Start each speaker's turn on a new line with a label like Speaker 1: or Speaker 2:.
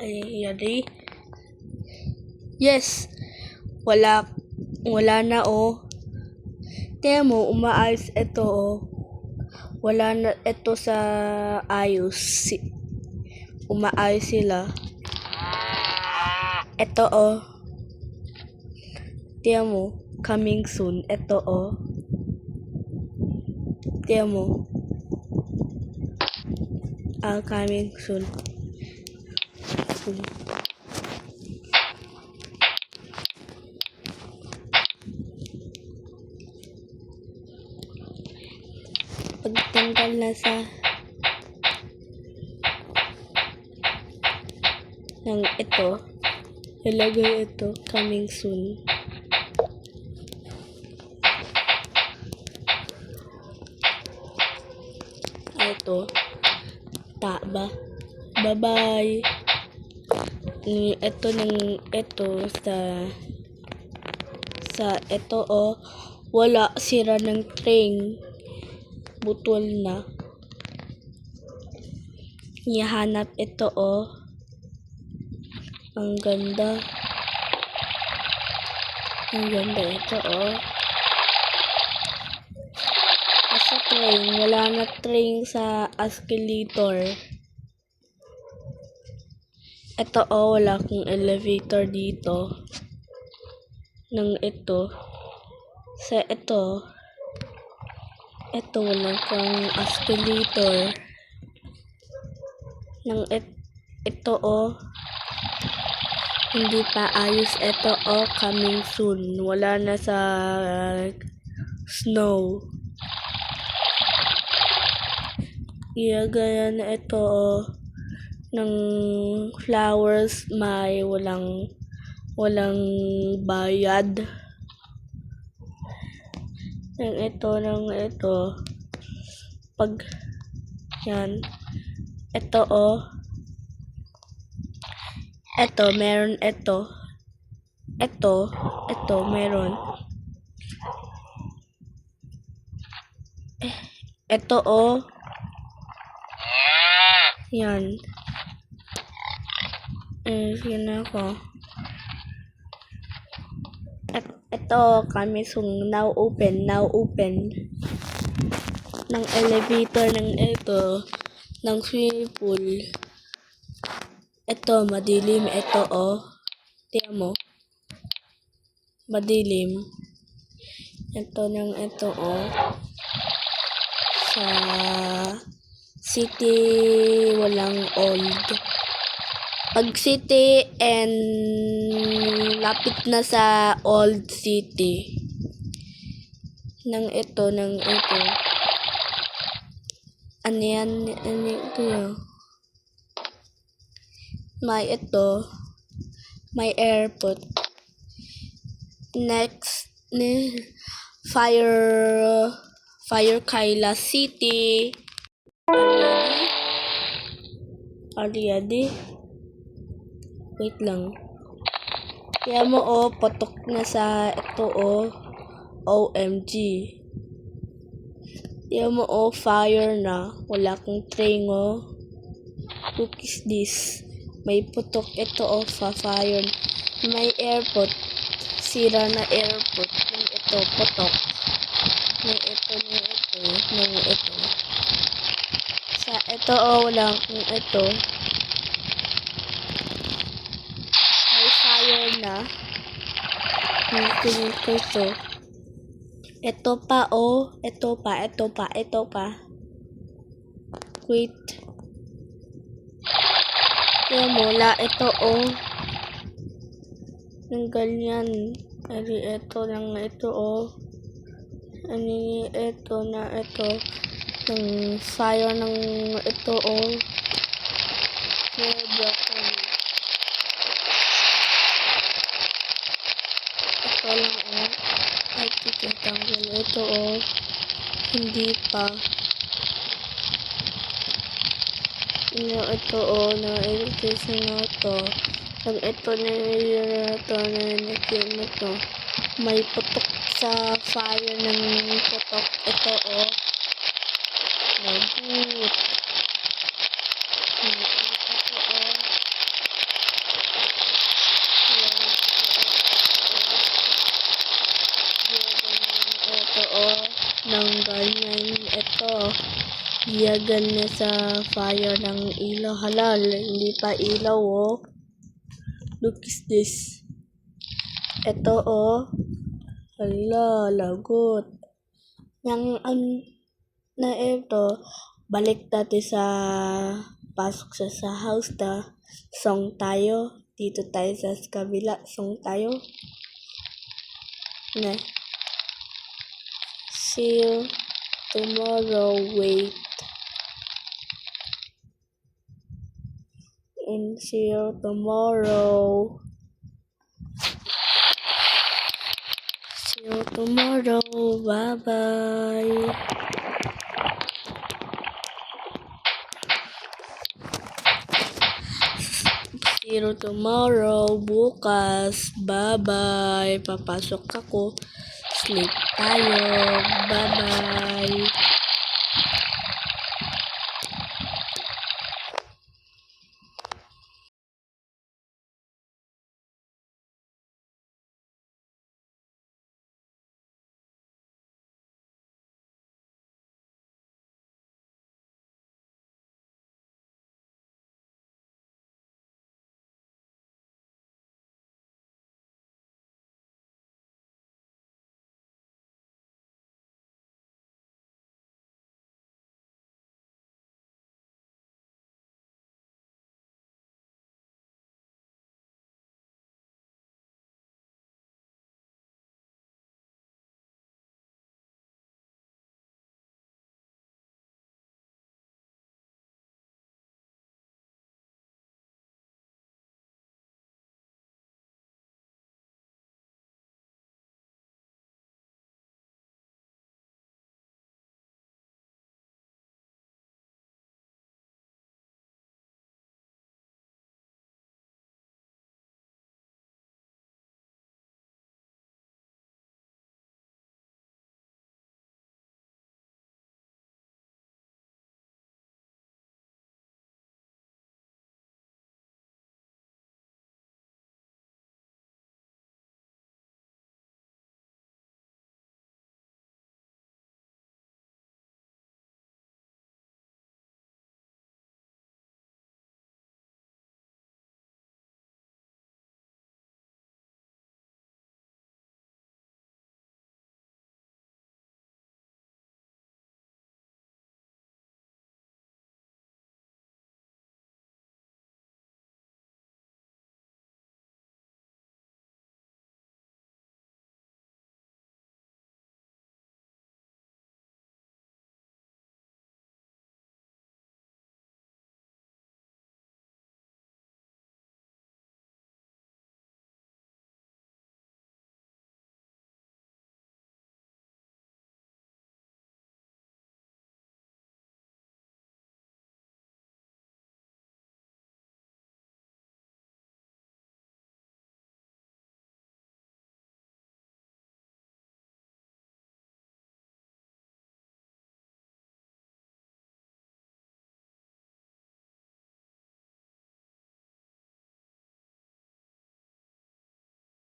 Speaker 1: Ay, yari. Yes. Wala na Tingnan mo, umaayos ito Wala na ito sa ayos. Umaayos sila. Ito Tingnan mo, coming soon. Ito Tingnan mo. Coming soon. Pagtanggal na ng ito, ilagay ito, coming soon. Ito, bye-bye. Ito sa ito wala, sira ng train. Butol na. Ihanap ito Ang ganda. Ito Asa train? Wala na train sa escalator. Ito wala kong elevator dito. Sa ito wala kang escalator. Ito hindi pa ayos. Ito coming soon. Wala na sa snow. Gaya na ito ng flowers, may walang bayad. Ng ito pag yan, ito meron ito meron ito yan. Yan ako. Ito kami now open ng elevator ng swimming pool. Ito madilim. Tingnan mo, madilim. Ito sa city walang old. Pag city and lapit na sa old city ng ito ano yan may airport. Next Fire Kaila City. Ready? Wait lang. Kaya mo patok na sa ito OMG. Kaya mo fire na. Wala kang train What is this? May putok ito fire. May airport. Sira na airport. Ng ito putok. Ng ito. Sa ito wala kang ito. Fire na. Ito pa. Wait. Kaya mula ito ng ganyan. Ito ng ng fire ng ito broken. Ito lang ay titanggal ito hindi pa. Ito na electrician na ito. Pag ito na ito may putok sa fire ng putok. Ito nagut. Ito Yagan na sa fire ng ilaw. Halal, hindi pa ilaw oh. Look is this. Ito oh. Hala, lagot. Na ito, balik natin sa pasok sa house na song tayo. Dito tayo sa kabila, song tayo. Na. See you tomorrow, wait. And see you tomorrow. See you tomorrow. Bye-bye. See you tomorrow. Bukas. Bye-bye. Papasok ako. Sleep tayo. Bye-bye.